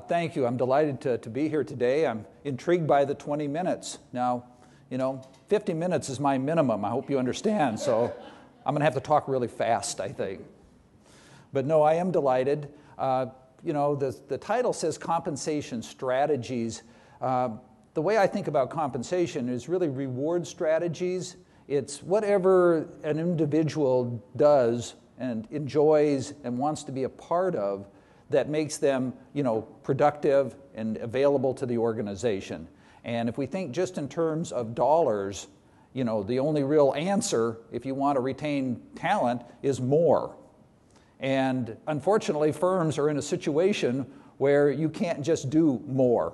Thank you. I'm delighted to be here today. I'm intrigued by the 20 minutes. Now, 50 minutes is my minimum. I hope you understand. So I'm going to have to talk really fast, I think. But no, I am delighted. The title says compensation strategies. The way I think about compensation is really reward strategies. It's whatever an individual does and enjoys and wants to be a part of that makes them, productive and available to the organization. And if we think just in terms of dollars, the only real answer, if you want to retain talent, is more. And unfortunately, firms are in a situation where you can't just do more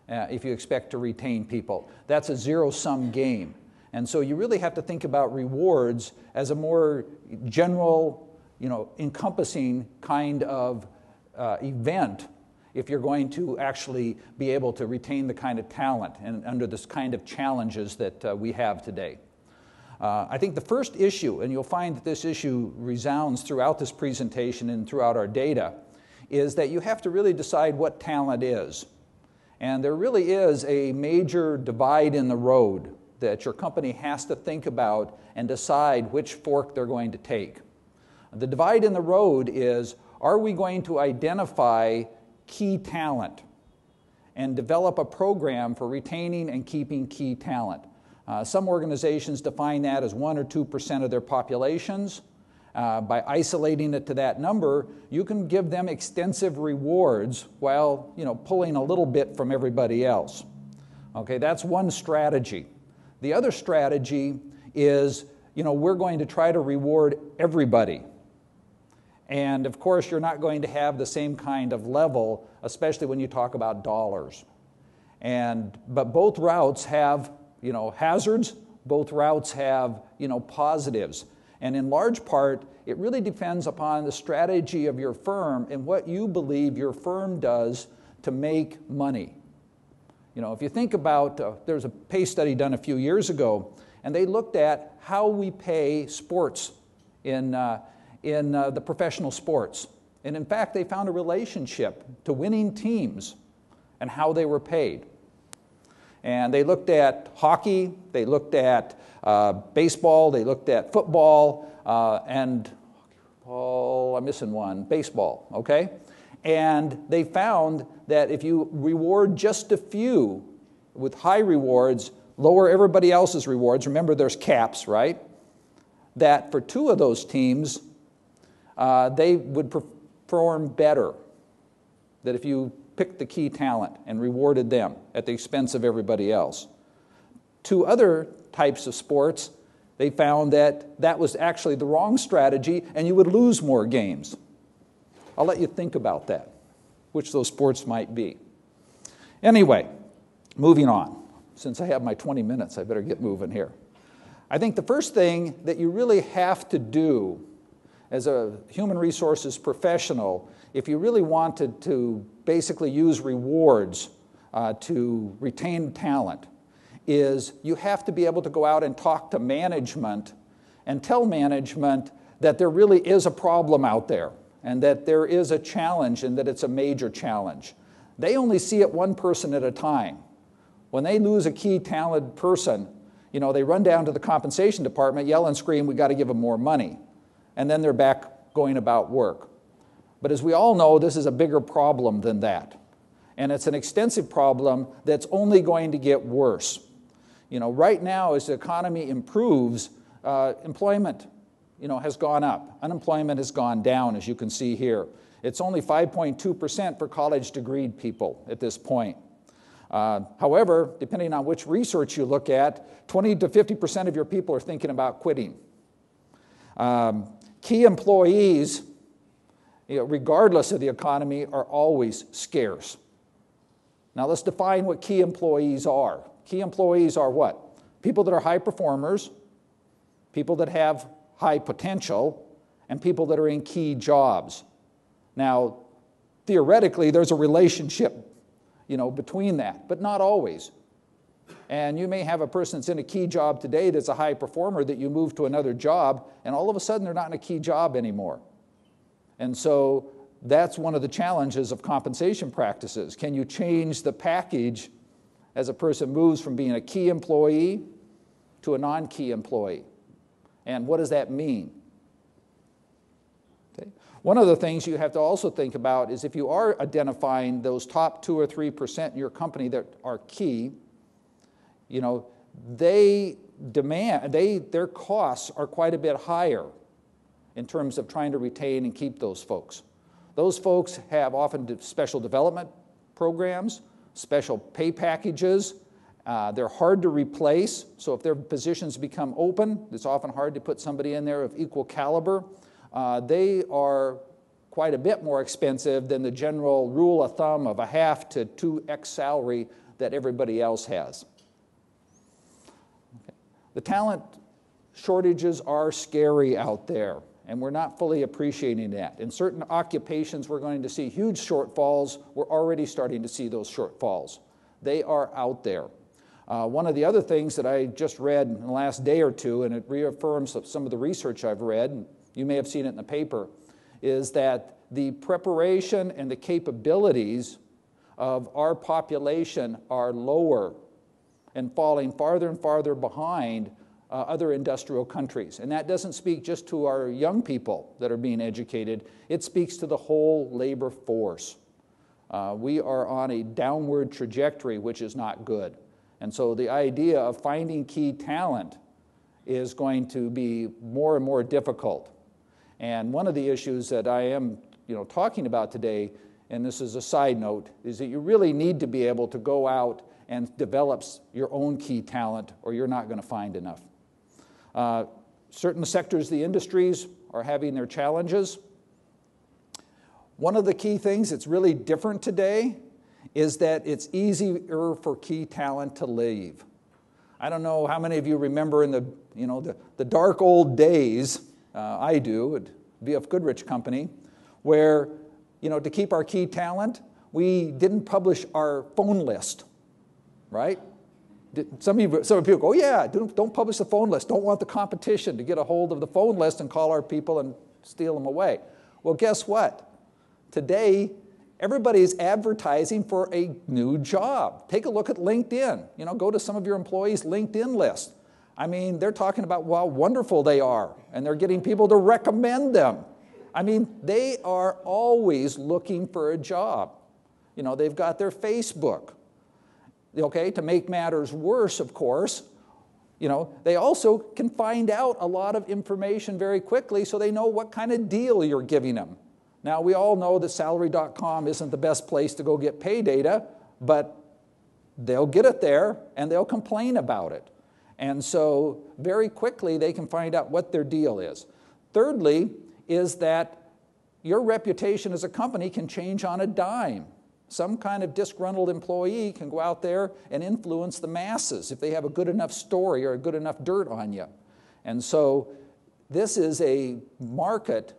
if you expect to retain people. That's a zero-sum game. And so you really have to think about rewards as a more general, encompassing kind of event if you're going to actually be able to retain the kind of talent and under this kind of challenges that we have today. I think the first issue, and you'll find that this issue resounds throughout this presentation and throughout our data, is that you have to really decide what talent is. And there really is a major divide in the road that your company has to think about and decide which fork they're going to take. The divide in the road is, are we going to identify key talent and develop a program for retaining and keeping key talent? Some organizations define that as 1 or 2% of their populations. By isolating it to that number, you can give them extensive rewards while pulling a little bit from everybody else. Okay, that's one strategy. The other strategy is, we're going to try to reward everybody. And of course, you're not going to have the same kind of level, especially when you talk about dollars. But both routes have, hazards. Both routes have, positives. And in large part, it really depends upon the strategy of your firm and what you believe your firm does to make money. If you think about, there's a pay study done a few years ago, and they looked at how we pay sports in the professional sports. And in fact, they found a relationship to winning teams and how they were paid. And they looked at hockey, they looked at baseball, they looked at football, and I'm missing one, baseball, okay? And they found that if you reward just a few with high rewards, lower everybody else's rewards, remember there's caps, right? That for two of those teams, they would perform better. That if you picked the key talent and rewarded them at the expense of everybody else. Two other types of sports, they found that that was actually the wrong strategy and you would lose more games. I'll let you think about that, which those sports might be. Anyway, moving on. Since I have my 20 minutes, I better get moving here. I think the first thing that you really have to do as a human resources professional, if you really wanted to basically use rewards to retain talent, is you have to be able to go out and talk to management and tell management that there really is a problem out there and that there is a challenge and that it's a major challenge. They only see it one person at a time. When they lose a key talented person, they run down to the compensation department, yell and scream, we got to give them more money. And then they're back going about work. But as we all know, this is a bigger problem than that. And it's an extensive problem that's only going to get worse. Right now, as the economy improves, employment, has gone up. Unemployment has gone down, as you can see here. It's only 5.2% for college-degreed people at this point. However, depending on which research you look at, 20 to 50% of your people are thinking about quitting. Key employees, regardless of the economy, are always scarce. Now let's define what key employees are. Key employees are what? People that are high performers, people that have high potential, and people that are in key jobs. Now, theoretically, there's a relationship, between that, but not always. And you may have a person that's in a key job today that's a high performer that you move to another job, and all of a sudden they're not in a key job anymore. And so that's one of the challenges of compensation practices. Can you change the package as a person moves from being a key employee to a non-key employee? And what does that mean? Okay. One of the things you have to also think about is if you are identifying those top 2 or 3% in your company that are key, you know, their costs are quite a bit higher in terms of trying to retain and keep those folks. Those folks have often special development programs, special pay packages. They're hard to replace, so if their positions become open, it's often hard to put somebody in there of equal caliber. They are quite a bit more expensive than the general rule of thumb of 1/2 to 2x salary that everybody else has. Okay. The talent shortages are scary out there, and we're not fully appreciating that. In certain occupations, we're going to see huge shortfalls. We're already starting to see those shortfalls. They are out there. One of the other things that I just read in the last day or two, and it reaffirms some of the research I've read, and you may have seen it in the paper, is that the preparation and the capabilities of our population are lower and falling farther and farther behind other industrial countries. And that doesn't speak just to our young people that are being educated, it speaks to the whole labor force. We are on a downward trajectory, which is not good. And so the idea of finding key talent is going to be more and more difficult. And one of the issues that I am talking about today, and this is a side note, is that you really need to be able to go out and develop your own key talent, or you're not going to find enough. Certain sectors of the industries are having their challenges. One of the key things that's really different today is that it's easier for key talent to leave. I don't know how many of you remember in the dark old days, I do, at B.F. Goodrich Company, where to keep our key talent, we didn't publish our phone list, right? Some people go, oh yeah, don't publish the phone list. Don't want the competition to get a hold of the phone list and call our people and steal them away. Well, guess what? Today, everybody's advertising for a new job. Take a look at LinkedIn. Go to some of your employees' LinkedIn list. I mean, they're talking about how wonderful they are, and they're getting people to recommend them. I mean, they are always looking for a job. They've got their Facebook. Okay, to make matters worse, of course, they also can find out a lot of information very quickly so they know what kind of deal you're giving them. Now, we all know that salary.com isn't the best place to go get pay data, but they'll get it there and they'll complain about it. And so very quickly they can find out what their deal is. Thirdly is that your reputation as a company can change on a dime. Some kind of disgruntled employee can go out there and influence the masses if they have a good enough story or a good enough dirt on you. And so this is a market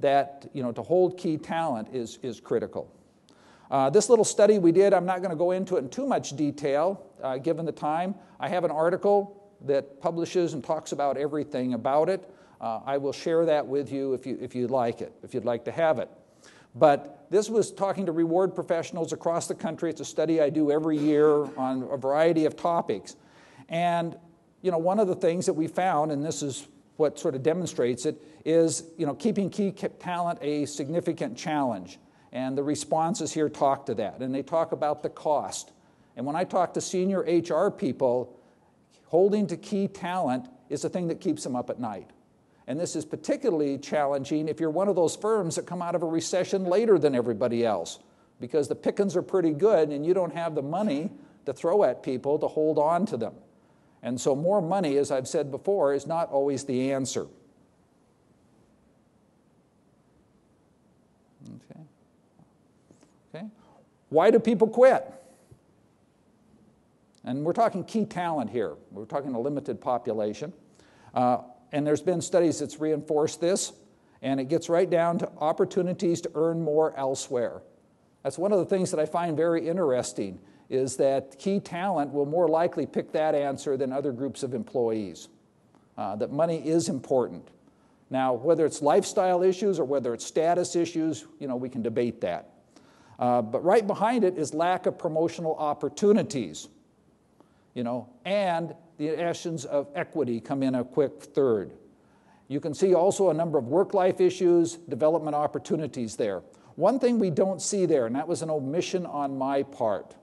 that, to hold key talent is critical. This little study we did, I'm not going to go into it in too much detail, given the time. I have an article that publishes and talks about everything about it. I will share that with you if you'd like it, if you'd like to have it. But this was talking to reward professionals across the country. It's a study I do every year on a variety of topics. And, one of the things that we found, and this is what sort of demonstrates it, is, keeping key talent a significant challenge. And the responses here talk to that. And they talk about the cost. And when I talk to senior HR people, holding to key talent is the thing that keeps them up at night. And this is particularly challenging if you're one of those firms that come out of a recession later than everybody else, because the pickings are pretty good and you don't have the money to throw at people to hold on to them. And so more money, as I've said before, is not always the answer. Okay. Why do people quit? And we're talking key talent here. We're talking a limited population. And there's been studies that's reinforced this, and it gets right down to opportunities to earn more elsewhere. That's one of the things that I find very interesting, is that key talent will more likely pick that answer than other groups of employees, that money is important. Now, whether it's lifestyle issues or whether it's status issues, we can debate that. But right behind it is lack of promotional opportunities, and the issues of equity come in a quick third. You can see also a number of work-life issues, development opportunities there. One thing we don't see there, and that was an omission on my part,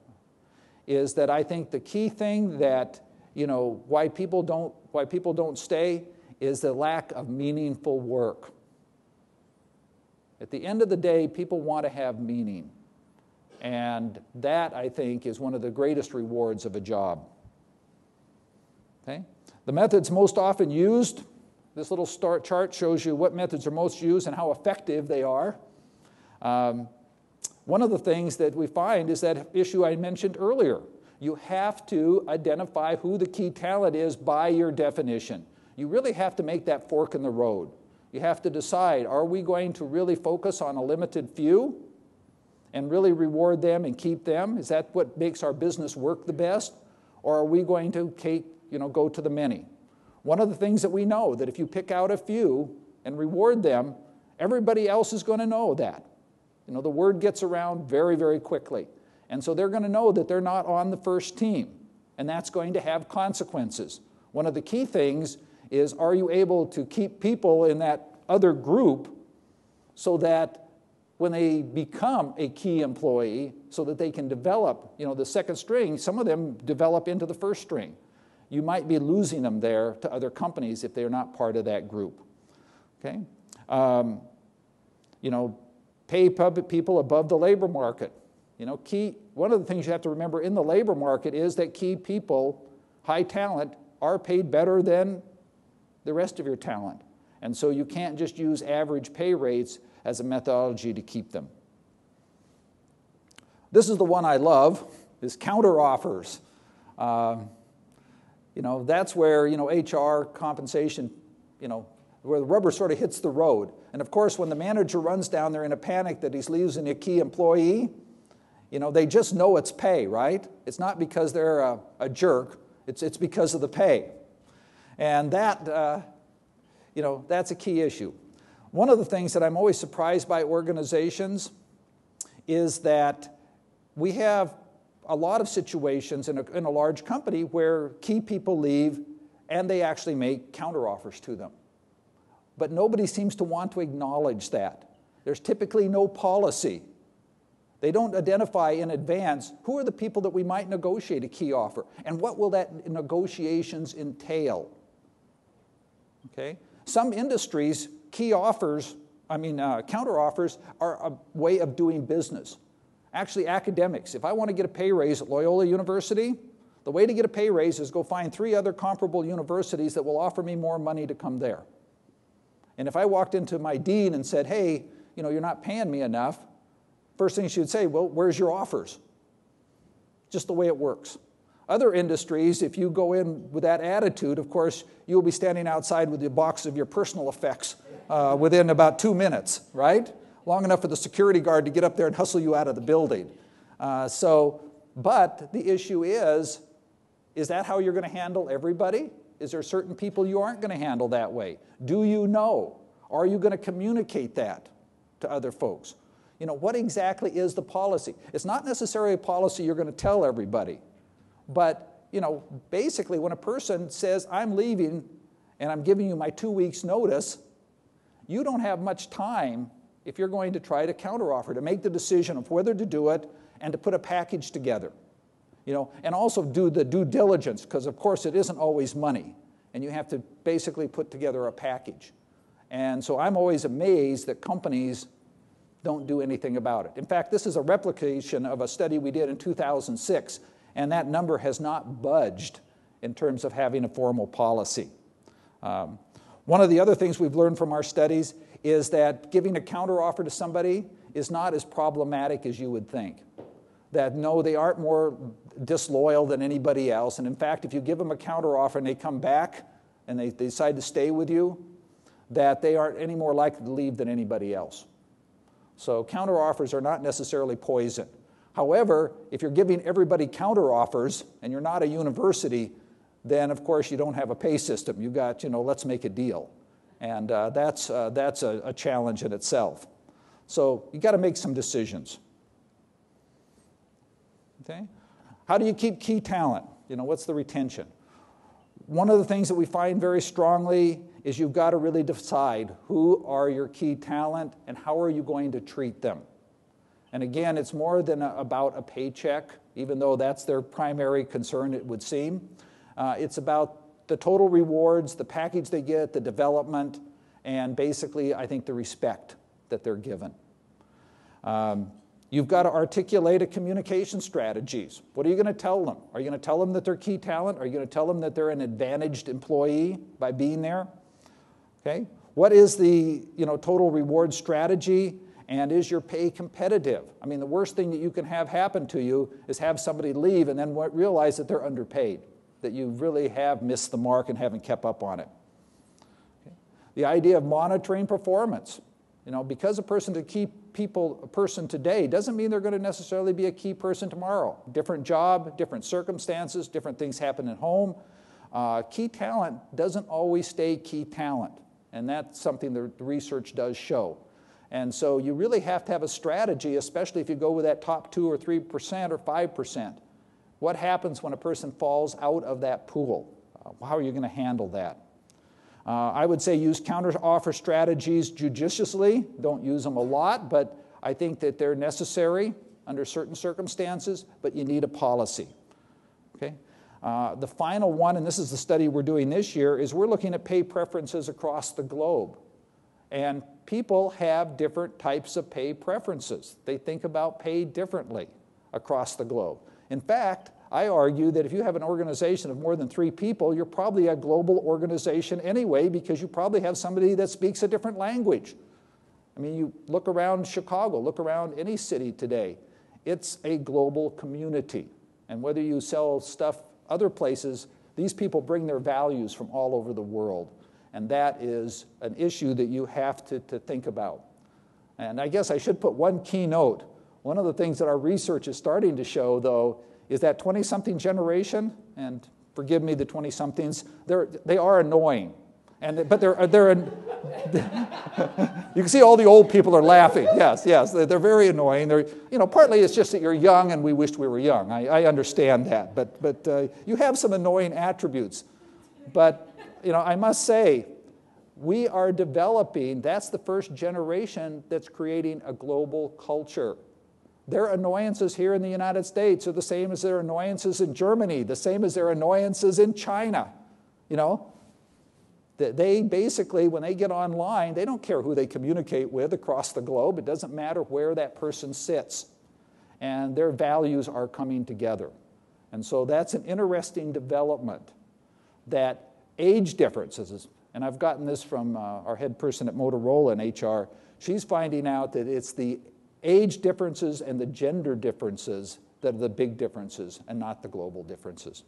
is that I think the key thing that, why people don't stay is the lack of meaningful work. At the end of the day, people want to have meaning. And that, I think, is one of the greatest rewards of a job. Okay? The methods most often used, this little chart shows you what methods are most used and how effective they are. One of the things that we find is that issue I mentioned earlier. You have to identify who the key talent is by your definition. You really have to make that fork in the road. You have to decide, are we going to really focus on a limited few and really reward them and keep them? Is that what makes our business work the best? Or are we going to go to the many? One of the things that we know, that if you pick out a few and reward them, everybody else is going to know that. The word gets around very, very quickly. And so they're going to know that they're not on the first team. And that's going to have consequences. One of the key things is, are you able to keep people in that other group so that when they become a key employee, so that they can develop, the second string, some of them develop into the first string. You might be losing them there to other companies if they're not part of that group. Okay? Pay people above the labor market. One of the things you have to remember in the labor market is that key people, high talent, are paid better than the rest of your talent. And so you can't just use average pay rates as a methodology to keep them. This is the one I love, is counteroffers. That's where, HR, compensation, where the rubber sort of hits the road. And of course, when the manager runs down there in a panic that he's losing a key employee, they just know it's pay, right? It's not because they're a jerk. It's because of the pay. And that, that's a key issue. One of the things that I'm always surprised by organizations is that we have a lot of situations in a large company where key people leave and they actually make counteroffers to them. But nobody seems to want to acknowledge that. There's typically no policy. They don't identify in advance who are the people that we might negotiate a key offer and what will that negotiations entail. Okay? Some industries, counteroffers are a way of doing business. Actually, academics, if I want to get a pay raise at Loyola University, the way to get a pay raise is go find 3 other comparable universities that will offer me more money to come there. And if I walked into my dean and said, hey, you're not paying me enough, first thing she would say, well, where's your offers? Just the way it works. Other industries, if you go in with that attitude, of course, you'll be standing outside with the box of your personal effects within about 2 minutes, right? Long enough for the security guard to get up there and hustle you out of the building. But the issue is that how you're going to handle everybody? Is there certain people you aren't going to handle that way? Do you know? Are you going to communicate that to other folks? What exactly is the policy? It's not necessarily a policy you're going to tell everybody. But, basically when a person says, I'm leaving and I'm giving you my 2 weeks notice, you don't have much time if you're going to try to counteroffer, to make the decision of whether to do it and to put a package together. And also do the due diligence, because of course it isn't always money. And you have to basically put together a package. And so I'm always amazed that companies don't do anything about it. In fact, this is a replication of a study we did in 2006, and that number has not budged in terms of having a formal policy. One of the other things we've learned from our studies is that giving a counteroffer to somebody is not as problematic as you would think. That no, they aren't more disloyal than anybody else, and in fact, if you give them a counteroffer and they come back and they decide to stay with you, that they aren't any more likely to leave than anybody else. So counteroffers are not necessarily poison. However, if you're giving everybody counteroffers and you're not a university, then of course you don't have a pay system. You've got, let's make a deal. And that's a challenge in itself. So you got to make some decisions. Okay? How do you keep key talent? What's the retention? One of the things that we find very strongly is you've got to really decide who are your key talent and how are you going to treat them. And again, it's more than about a paycheck, even though that's their primary concern, it would seem. It's about the total rewards, the package they get, the development, and basically, I think, the respect that they're given. You've got to articulate a communication strategies. What are you going to tell them? Are you going to tell them that they're key talent? Are you going to tell them that they're an advantaged employee by being there? Okay. What is the total reward strategy? And is your pay competitive? I mean, the worst thing that you can have happen to you is have somebody leave and then realize that they're underpaid, that you really have missed the mark and haven't kept up on it. Okay. The idea of monitoring performance. Because a person today doesn't mean they're going to necessarily be a key person tomorrow. Different job, different circumstances, different things happen at home. Key talent doesn't always stay key talent, and that's something the research does show. And so you really have to have a strategy, especially if you go with that top 2 or 3% or 5%. What happens when a person falls out of that pool? How are you going to handle that? I would say use counter-offer strategies judiciously. Don't use them a lot, but I think that they're necessary under certain circumstances, but you need a policy. Okay? The final one, and this is the study we're doing this year, is we're looking at pay preferences across the globe. And people have different types of pay preferences. They think about pay differently across the globe. In fact, I argue that if you have an organization of more than 3 people, you're probably a global organization anyway, because you probably have somebody that speaks a different language. I mean, you look around Chicago, look around any city today. It's a global community. And whether you sell stuff other places, these people bring their values from all over the world. And that is an issue that you have to think about. And I guess I should put one key note. One of the things that our research is starting to show, though, is that 20-something generation, and forgive me, the 20-somethings, they are annoying. But they're you can see all the old people are laughing. Yes, they're very annoying. Partly it's just that you're young and we wished we were young. I understand that. But you have some annoying attributes. But I must say, we are developing, that's the first generation that's creating a global culture. Their annoyances here in the United States are the same as their annoyances in Germany, the same as their annoyances in China. They basically, when they get online, they don't care who they communicate with across the globe. It doesn't matter where that person sits. And their values are coming together. And so that's an interesting development, that age differences, and I've gotten this from our head person at Motorola in HR, she's finding out that it's the age differences and the gender differences that are the big differences and not the global differences.